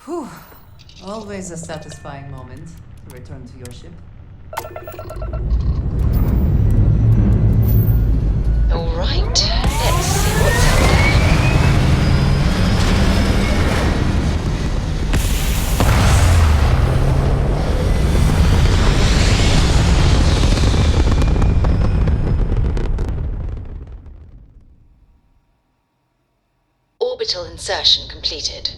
Whew. Always a satisfying moment to return to your ship. All right, let's see what's out there. Orbital insertion completed.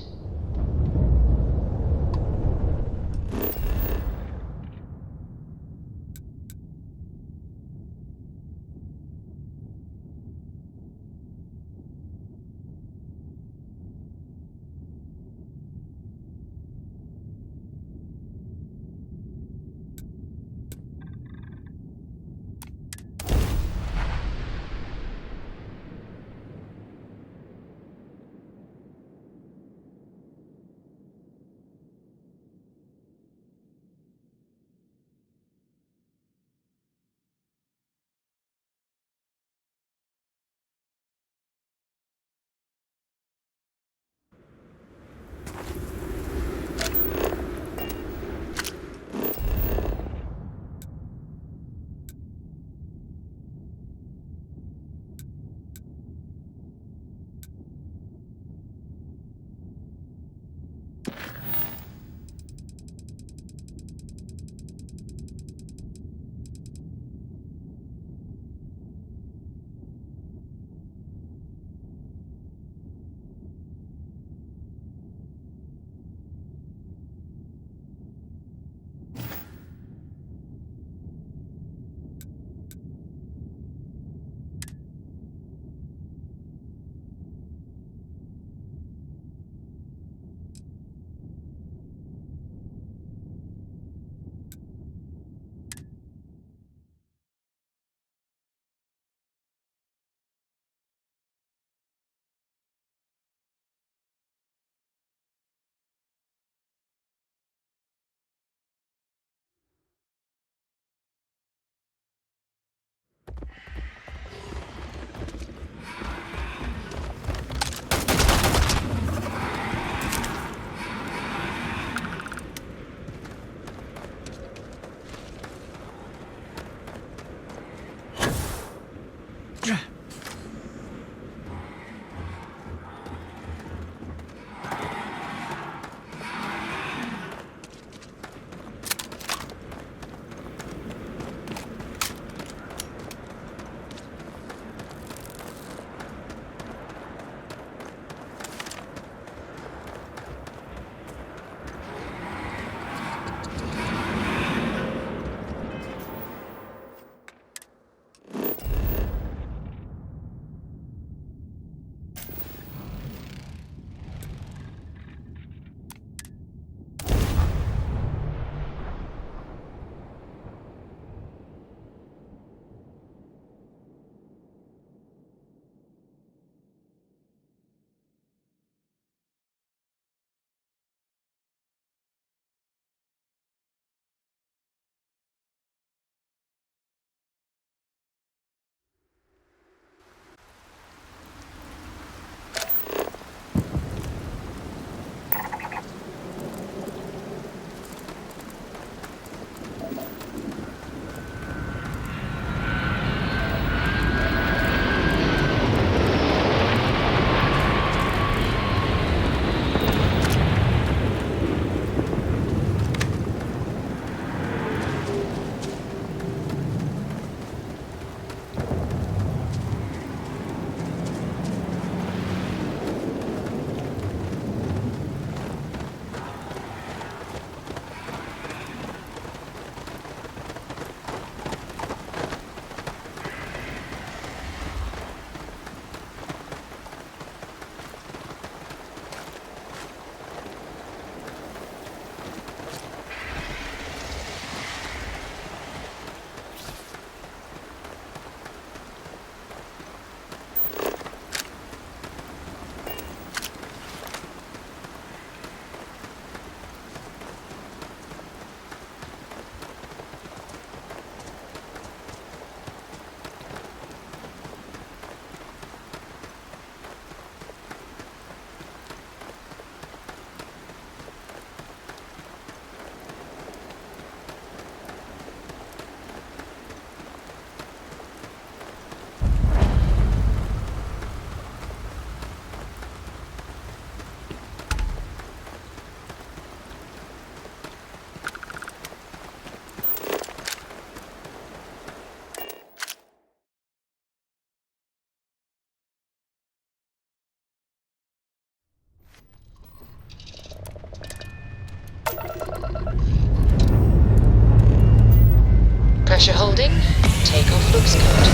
Takeoff looks good.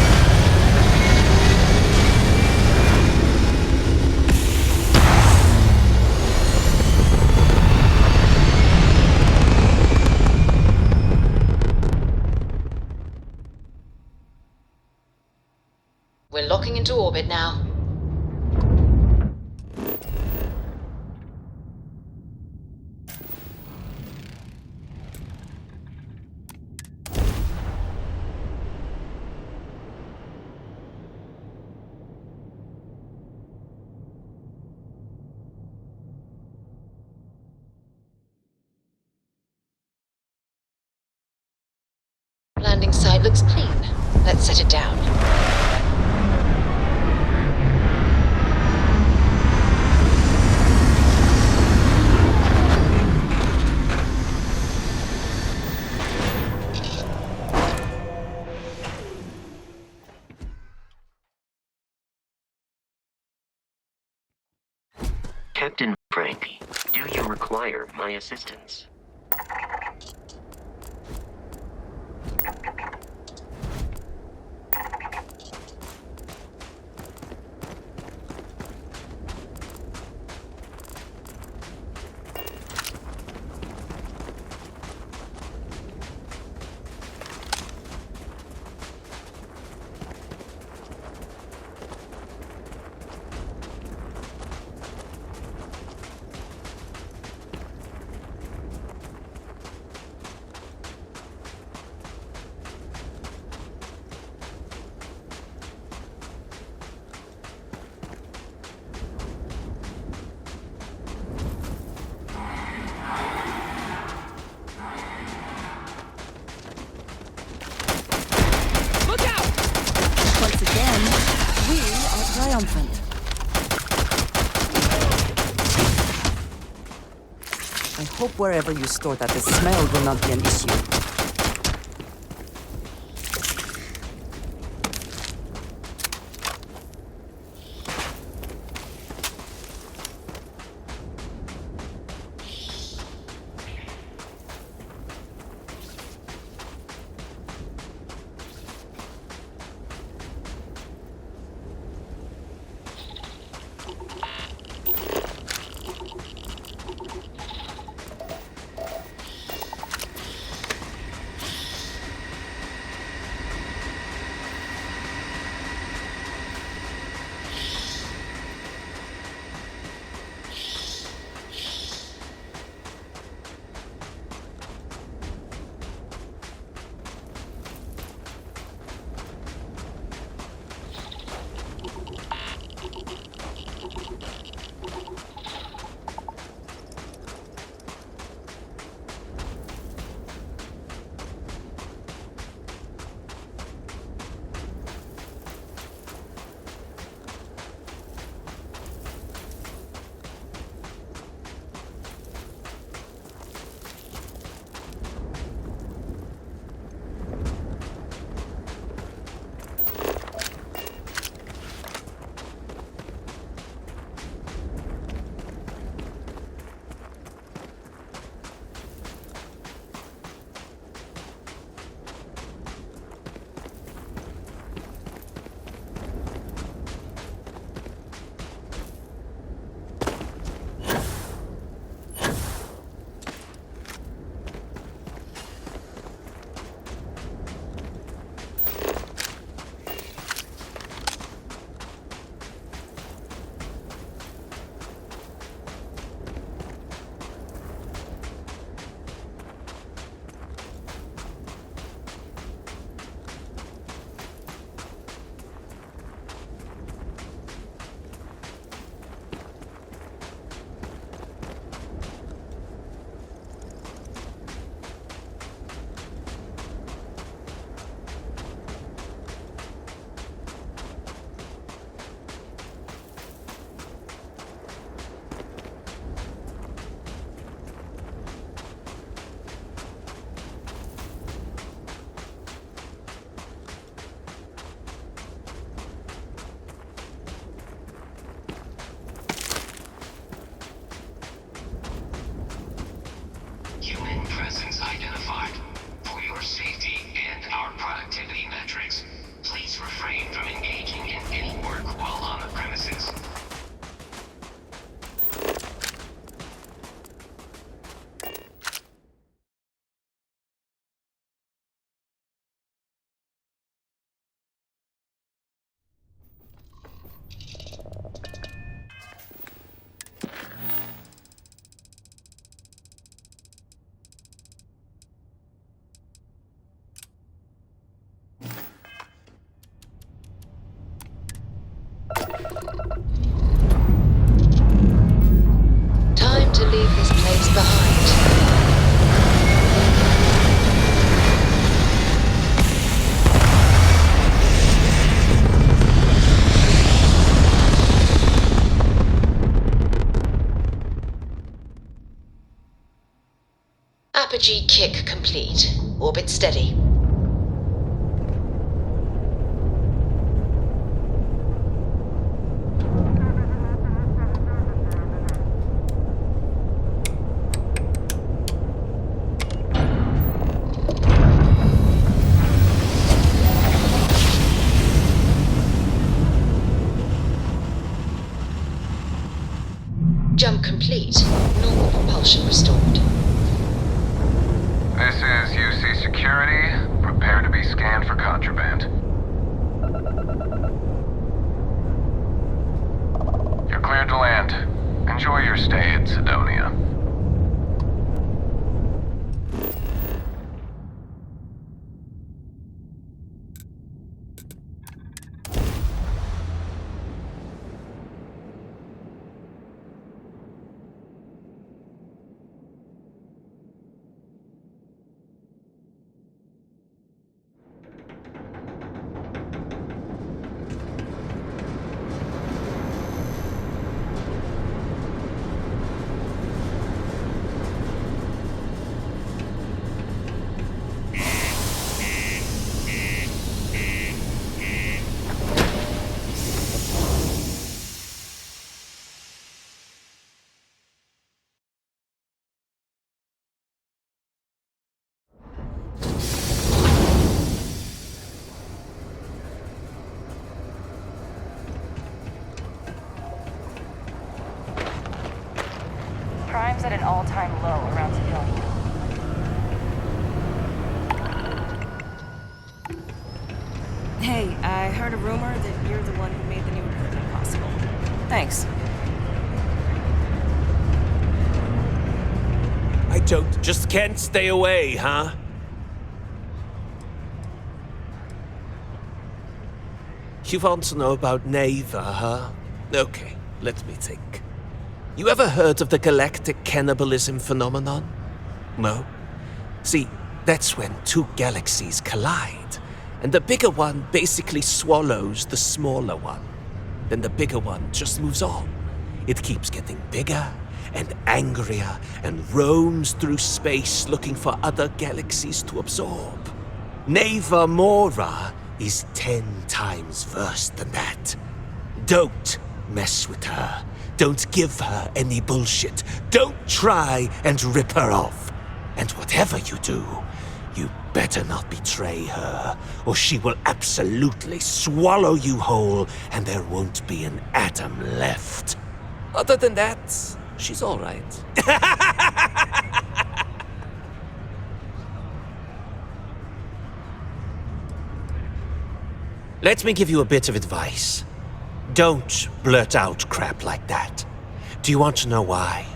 We're locking into orbit now. Landing site looks clean. Let's set it down. Captain Frank, do you require my assistance? Once again, we are triumphant. I hope wherever you store that the smell will not be an issue. Apogee kick complete. Orbit steady. Jump complete. Normal propulsion restored. This is UC Security. Prepare to be scanned for contraband. You're cleared to land. Enjoy your stay at Sidonia. Crime's at an all-time low around Sidonia. Hey, I heard a rumor that you're the one who made the new equipment possible. Thanks. I just can't stay away, huh? You want to know about Neva, huh? Okay, let me think. You ever heard of the galactic cannibalism phenomenon? No? See, that's when two galaxies collide, and the bigger one basically swallows the smaller one. Then the bigger one just moves on. It keeps getting bigger and angrier and roams through space looking for other galaxies to absorb. Neva Mora is 10 times worse than that. Don't mess with her. Don't give her any bullshit. Don't try and rip her off. And whatever you do, you better not betray her, or she will absolutely swallow you whole, and there won't be an atom left. Other than that, she's all right. Let me give you a bit of advice. Don't blurt out crap like that. Do you want to know why?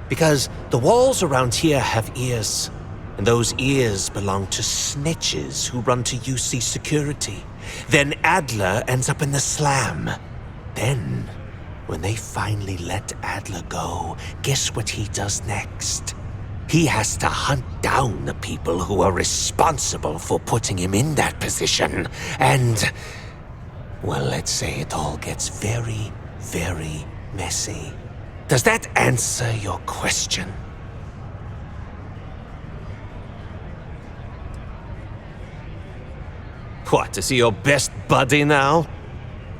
Because the walls around here have ears, and those ears belong to snitches who run to UC Security. Then Adler ends up in the slam. Then, when they finally let Adler go, guess what he does next? He has to hunt down the people who are responsible for putting him in that position, and well, let's say it all gets very, very messy. Does that answer your question? What, is he your best buddy now?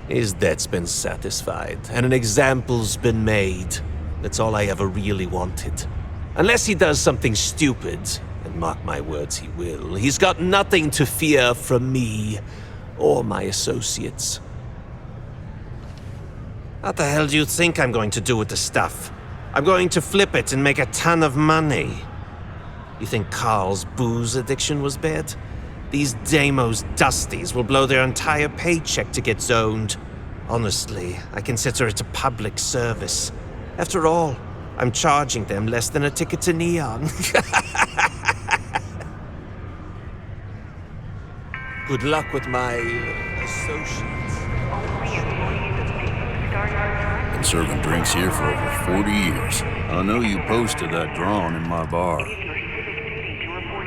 His debt's been satisfied, and an example's been made. That's all I ever really wanted. Unless he does something stupid, and mark my words, he will, he's got nothing to fear from me or my associates. What the hell do you think I'm going to do with the stuff? I'm going to flip it and make a ton of money. You think Carl's booze addiction was bad? These Deimos Dusties will blow their entire paycheck to get zoned. Honestly, I consider it a public service. After all, I'm charging them less than a ticket to Neon. Good luck with my associates. Been serving drinks here for over 40 years. I know you posted that drawing in my bar.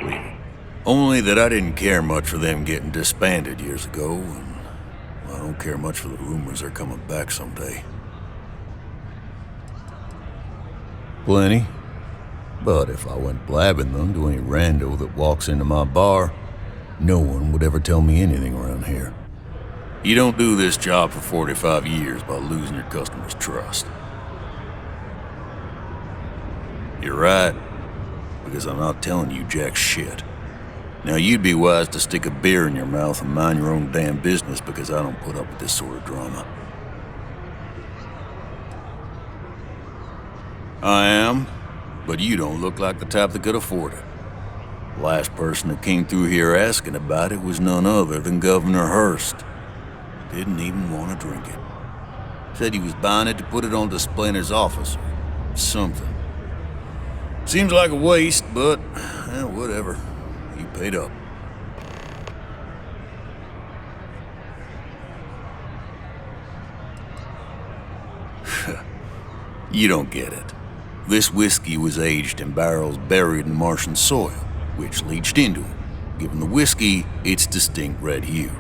Leave it. Only that I didn't care much for them getting disbanded years ago, and I don't care much for the rumors they're coming back someday. Plenty? But if I went blabbing them to any rando that walks into my bar, no one would ever tell me anything around here. You don't do this job for 45 years by losing your customers' trust. You're right, because I'm not telling you jack shit. Now you'd be wise to stick a beer in your mouth and mind your own damn business, because I don't put up with this sort of drama. I am, but you don't look like the type that could afford it. The last person that came through here asking about it was none other than Governor Hurst. Didn't even want to drink it. Said he was buying it to put it on display in his office or something. Seems like a waste, but whatever. You paid up. You don't get it. This whiskey was aged in barrels buried in Martian soil, which leached into it, giving the whiskey its distinct red hue.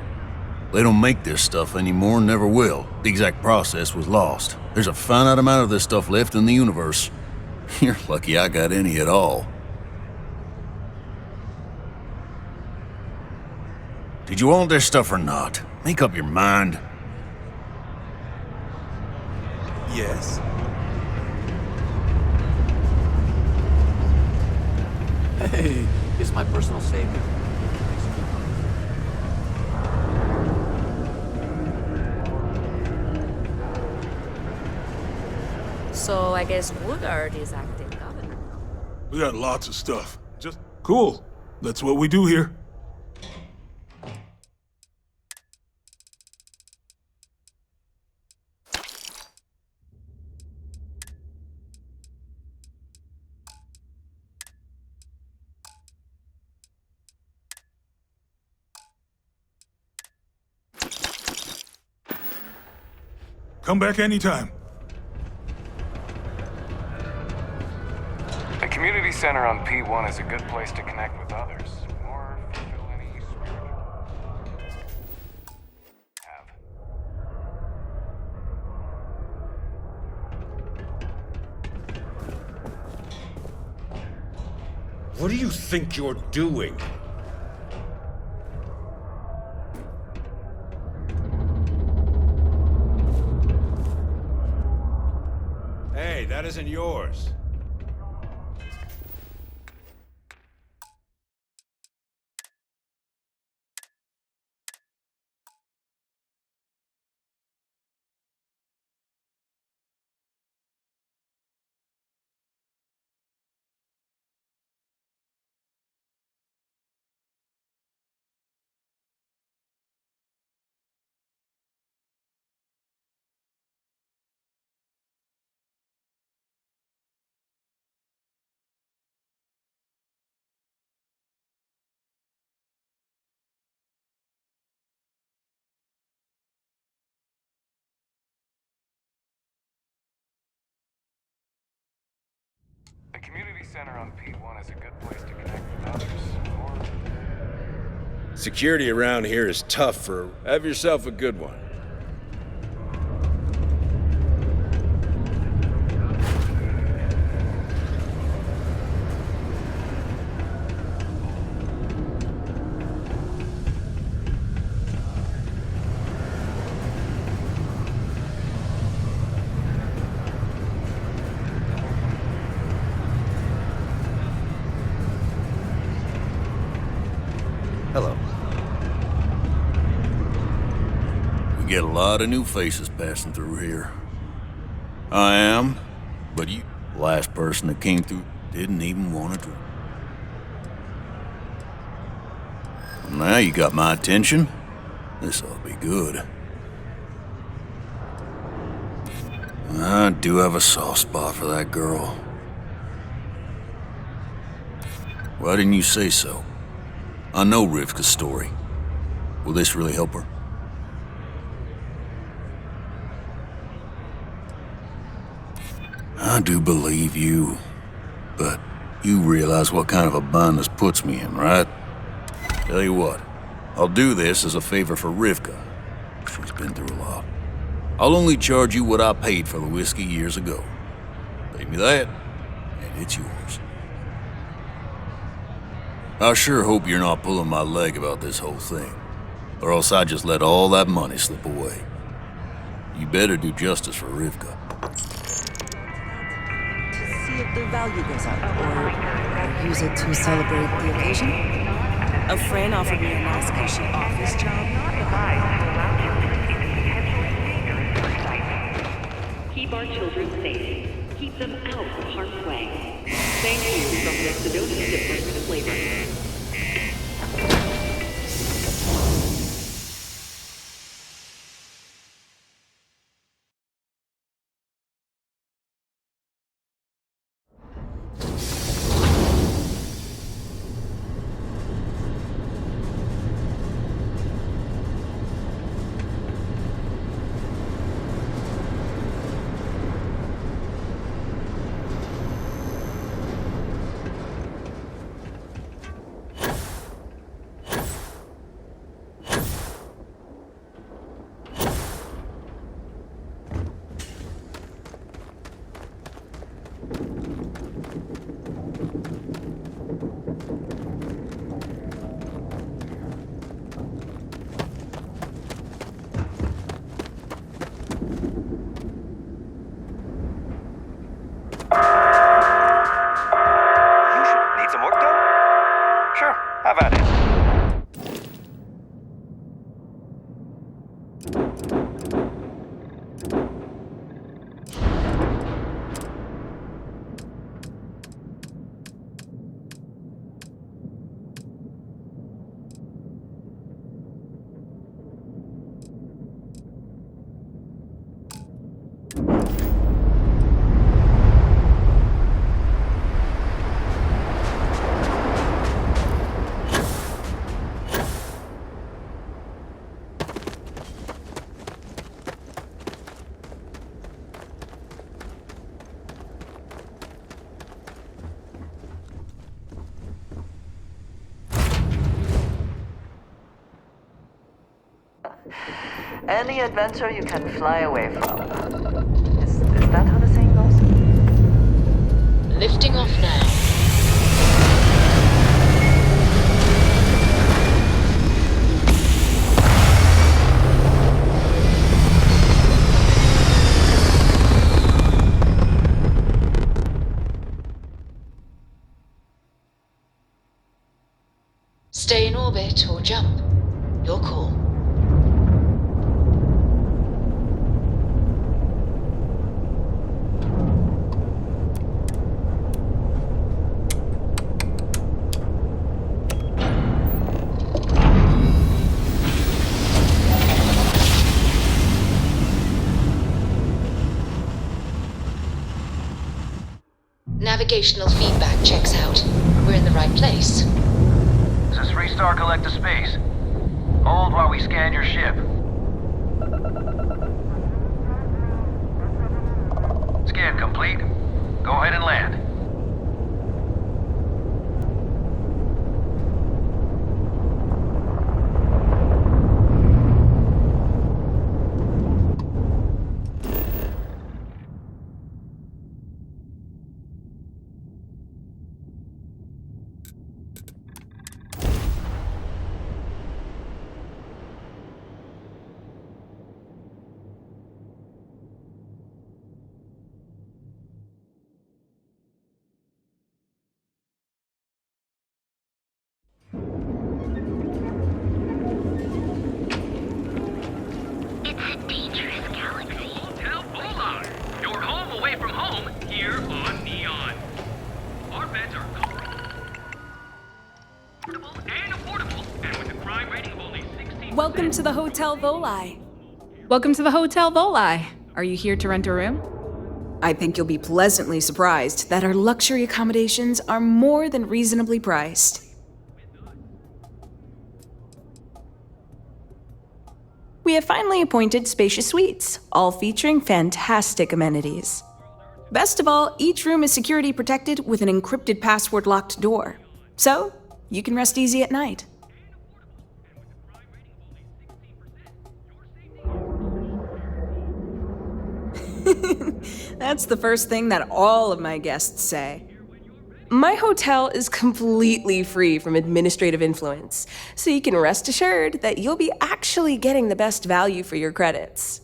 They don't make this stuff anymore and never will. The exact process was lost. There's a finite amount of this stuff left in the universe. You're lucky I got any at all. Did you want this stuff or not? Make up your mind. Yes. Hey, it's my personal savior. So I guess Woodard is acting governor. We got lots of stuff. Just cool. That's what we do here. Come back anytime. The community center on P1 is a good place to connect with others, or fulfill any spiritual have. What do you think you're doing? Hey, that isn't yours. The community center on P1 is a good place to connect with others, or... Security around here is tough for... Have yourself a good one. Hello. We get a lot of new faces passing through here. I am, but you, last person that came through, didn't even want to drink. Now you got my attention. This ought to be good. I do have a soft spot for that girl. Why didn't you say so? I know Rivka's story. Will this really help her? I do believe you, but you realize what kind of a bind this puts me in, right? Tell you what, I'll do this as a favor for Rivka. She's been through a lot. I'll only charge you what I paid for the whiskey years ago. Pay me that, and it's yours. I sure hope you're not pulling my leg about this whole thing, or else I just let all that money slip away. You better do justice for Rivka. To see if the value goes up, or use it to celebrate the occasion? A friend offered me a nice cushy office job. Keep our children safe. Keep them out of harm's way. Thank you from the Sedona Department of Labor. How about it? Any adventure you can fly away from. Is that how the saying goes? Lifting off now. Stay in orbit or jump. Your call. Navigational feedback checks out. We're in the right place. This is 3-star Collector Space. Hold while we scan your ship. Scan complete. Go ahead and land. Welcome to the Hotel Volai. Welcome to the Hotel Volai. Are you here to rent a room? I think you'll be pleasantly surprised that our luxury accommodations are more than reasonably priced. We have finally appointed spacious suites, all featuring fantastic amenities. Best of all, each room is security protected with an encrypted password-locked door. So, you can rest easy at night. That's the first thing that all of my guests say. My hotel is completely free from administrative influence, so you can rest assured that you'll be actually getting the best value for your credits.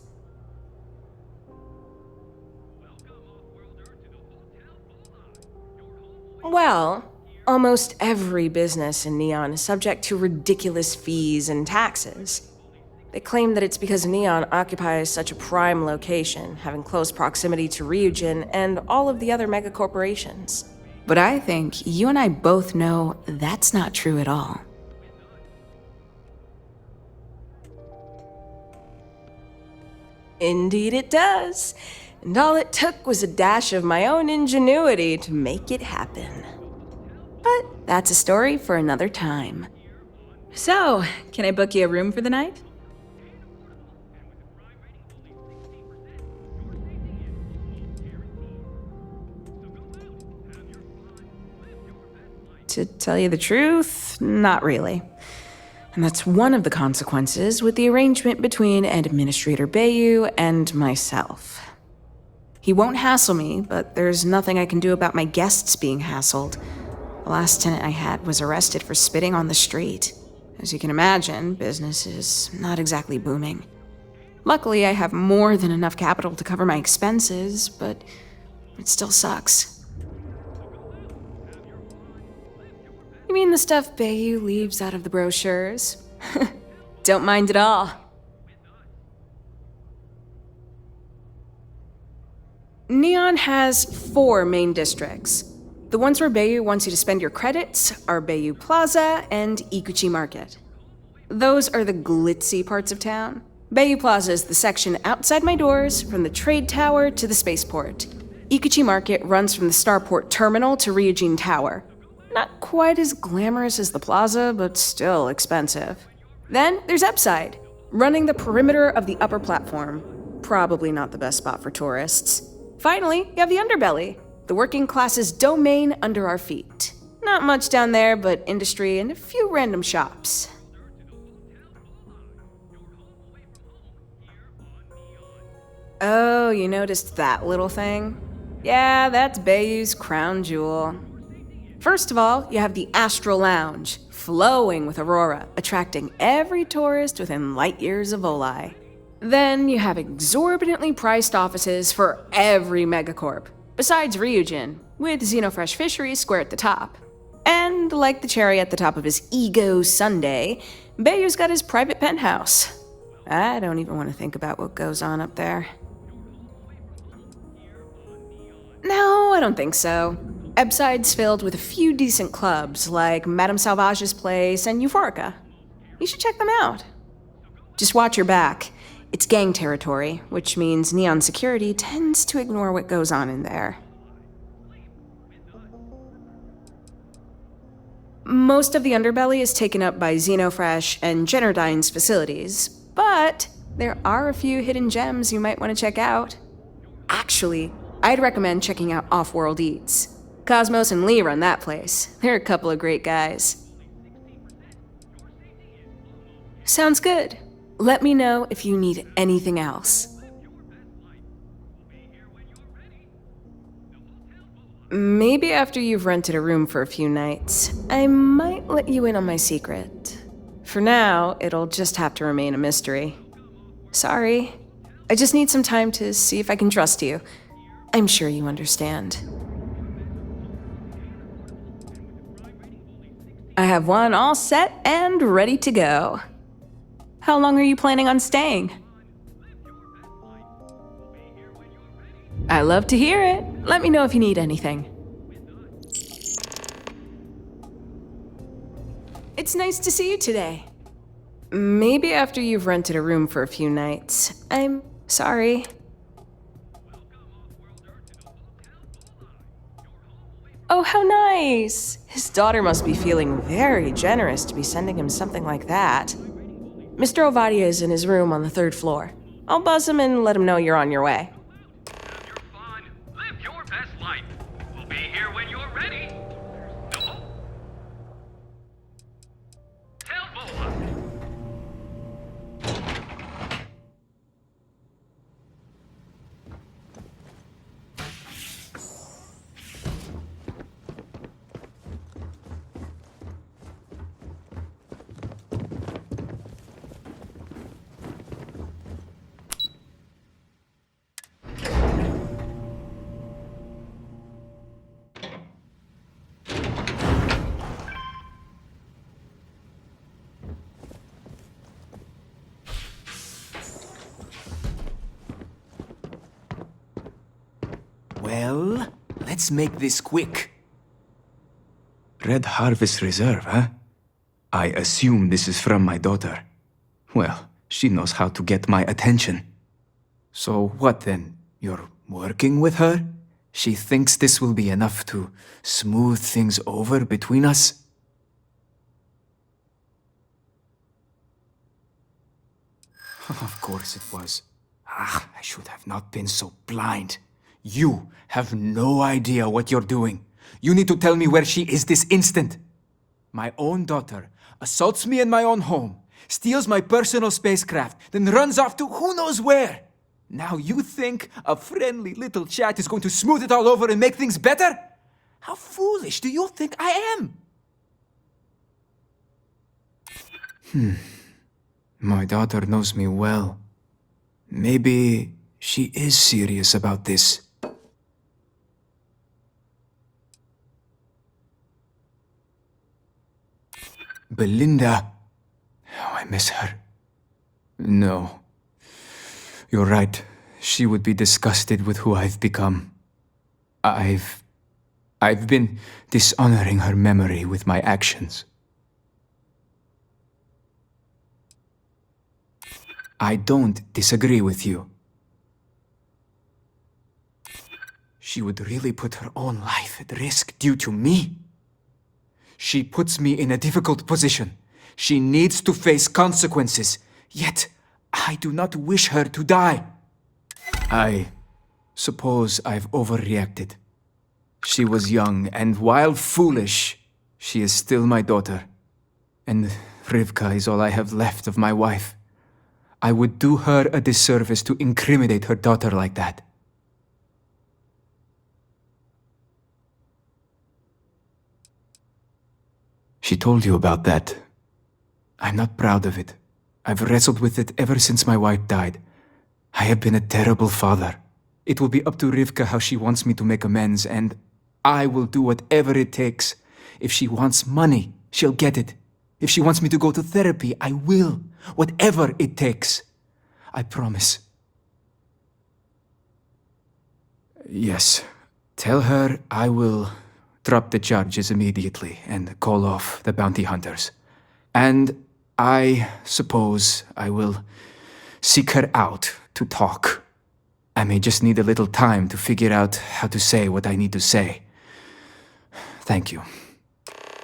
Well, almost every business in Neon is subject to ridiculous fees and taxes. They claim that it's because Neon occupies such a prime location, having close proximity to Ryujin and all of the other megacorporations. But I think you and I both know that's not true at all. Indeed it does. And all it took was a dash of my own ingenuity to make it happen. But that's a story for another time. So, can I book you a room for the night? To tell you the truth, not really. And that's one of the consequences with the arrangement between Administrator Bayu and myself. He won't hassle me, but there's nothing I can do about my guests being hassled. The last tenant I had was arrested for spitting on the street. As you can imagine, business is not exactly booming. Luckily, I have more than enough capital to cover my expenses, but it still sucks. You mean the stuff Bayu leaves out of the brochures? Don't mind at all. Neon has 4 main districts. The ones where Bayu wants you to spend your credits are Bayu Plaza and Ikuchi Market. Those are the glitzy parts of town. Bayu Plaza is the section outside my doors from the trade tower to the spaceport. Ikuchi Market runs from the Starport terminal to Ryujin Tower. Not quite as glamorous as the plaza, but still expensive. Then there's Upside, running the perimeter of the upper platform. Probably not the best spot for tourists. Finally, you have the Underbelly, the working class's domain under our feet. Not much down there, but industry and a few random shops. Oh, you noticed that little thing? Yeah, that's Bayu's crown jewel. First of all, you have the Astral Lounge, flowing with Aurora, attracting every tourist within light years of Volai. Then you have exorbitantly priced offices for every megacorp, besides Ryujin, with Xenofresh Fisheries square at the top. And like the cherry at the top of his ego sundae, Bayu's got his private penthouse. I don't even want to think about what goes on up there. No, I don't think so. Ebside's filled with a few decent clubs, like Madame Sauvage's Place and Euphorica. You should check them out. Just watch your back. It's gang territory, which means Neon security tends to ignore what goes on in there. Most of the underbelly is taken up by Xenofresh and Generdyne's facilities, but there are a few hidden gems you might want to check out. Actually, I'd recommend checking out Off-World Eats. Cosmos and Lee run that place. They're a couple of great guys. Sounds good. Let me know if you need anything else. Maybe after you've rented a room for a few nights, I might let you in on my secret. For now, it'll just have to remain a mystery. Sorry. I just need some time to see if I can trust you. I'm sure you understand. I have one all set and ready to go. How long are you planning on staying? I love to hear it. Let me know if you need anything. It's nice to see you today. Maybe after you've rented a room for a few nights. I'm sorry. Oh, how nice! His daughter must be feeling very generous to be sending him something like that. Mr. Ovadia is in his room on the 3rd floor. I'll buzz him and let him know you're on your way. Have your fun. Live your best life. We'll be here when you're ready. Tell Bola. Well, let's make this quick. Red Harvest Reserve, huh? I assume this is from my daughter. Well, she knows how to get my attention. So what then? You're working with her? She thinks this will be enough to smooth things over between us? Of course it was. I should have not been so blind. You have no idea what you're doing. You need to tell me where she is this instant. My own daughter assaults me in my own home, steals my personal spacecraft, then runs off to who knows where. Now you think a friendly little chat is going to smooth it all over and make things better? How foolish do you think I am? My daughter knows me well. Maybe she is serious about this. Belinda. Oh, I miss her. No. You're right. She would be disgusted with who I've become. I've been dishonoring her memory with my actions. I don't disagree with you. She would really put her own life at risk due to me. She puts me in a difficult position. She needs to face consequences. Yet, I do not wish her to die. I suppose I've overreacted. She was young, and while foolish, she is still my daughter. And Rivka is all I have left of my wife. I would do her a disservice to incriminate her daughter like that. She told you about that. I'm not proud of it. I've wrestled with it ever since my wife died. I have been a terrible father. It will be up to Rivka how she wants me to make amends, and I will do whatever it takes. If she wants money, she'll get it. If she wants me to go to therapy, I will. Whatever it takes. I promise. Yes. Tell her I will drop the charges immediately and call off the bounty hunters. And I suppose I will seek her out to talk. I may just need a little time to figure out how to say what I need to say. Thank you.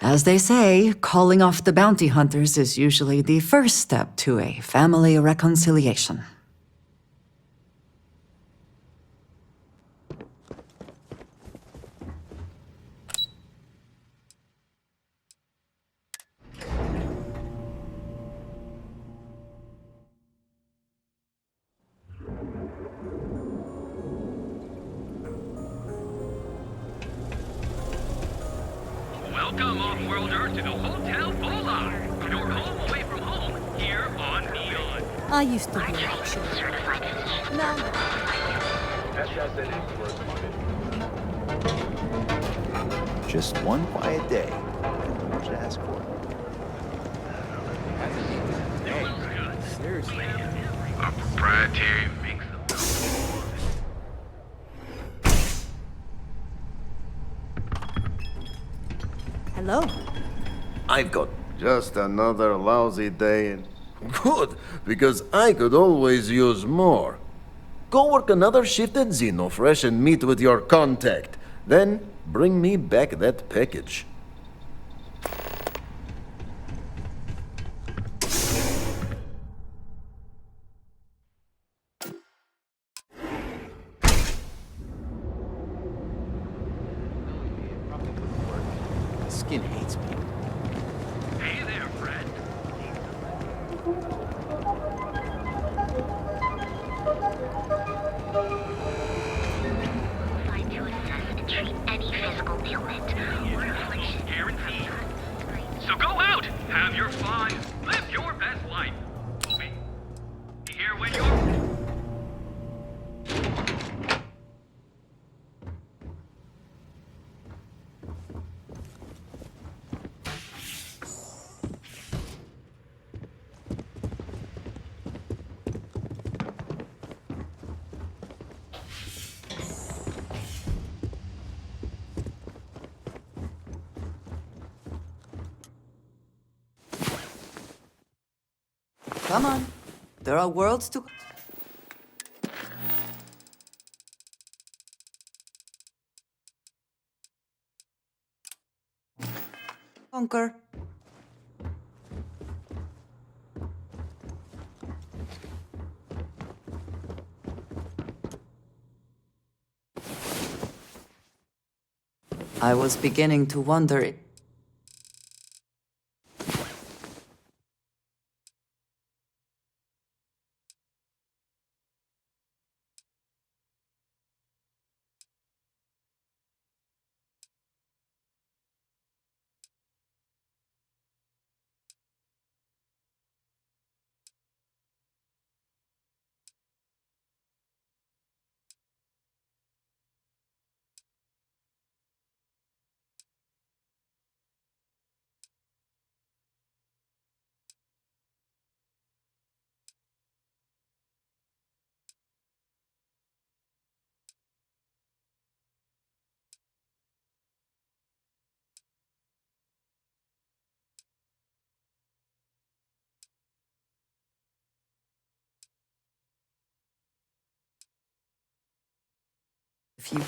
As they say, calling off the bounty hunters is usually the first step to a family reconciliation. Welcome off-world Earth to the Hotel Volar, your home away from home, here on Neon. I used to be actually. No. Just one quiet day. Nothing much to ask for. Seriously. A proprietary mix of... Hello. I've got just another lousy day, and good, because I could always use more. Go work another shift at Xenofresh and meet with your contact. Then bring me back that package. Skin hates me. Hey there, Fred. Designed to assess and treat any physical ailment or affliction. Guaranteed. So go out, have your fun, live your best life. We'll be here when you're... Come on. There are worlds to conquer. I was beginning to wonder.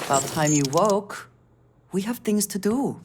About time you woke. We have things to do.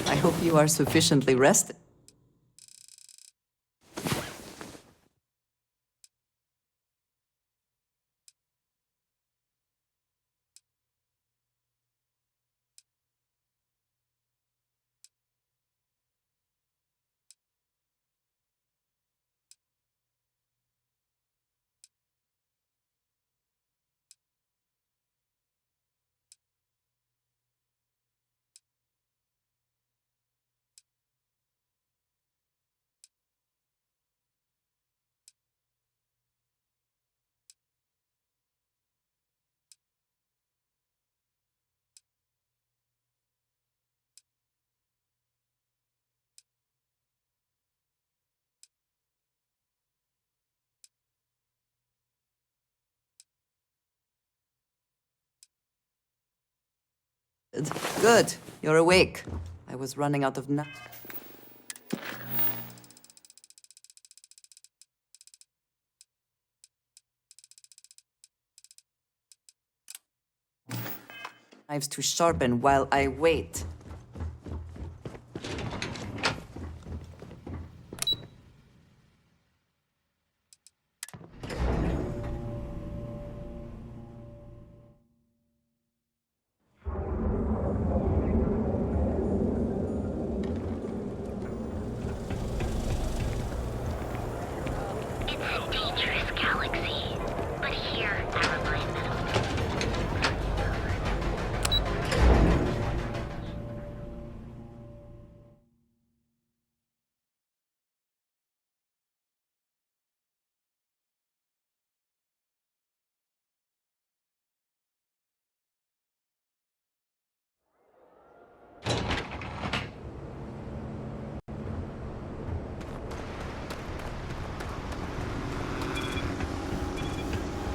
I hope you are sufficiently rested. Good. You're awake. I was running out of knives to sharpen while I wait.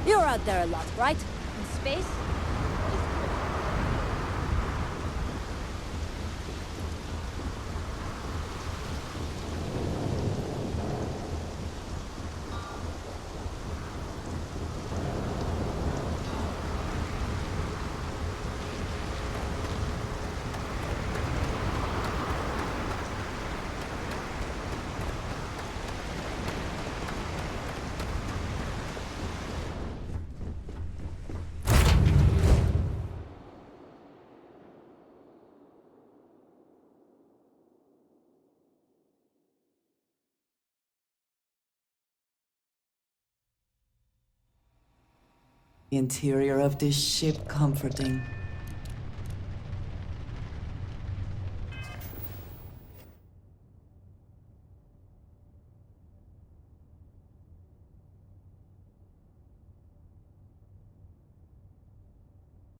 You're out there a lot, right? In space? The interior of this ship comforting.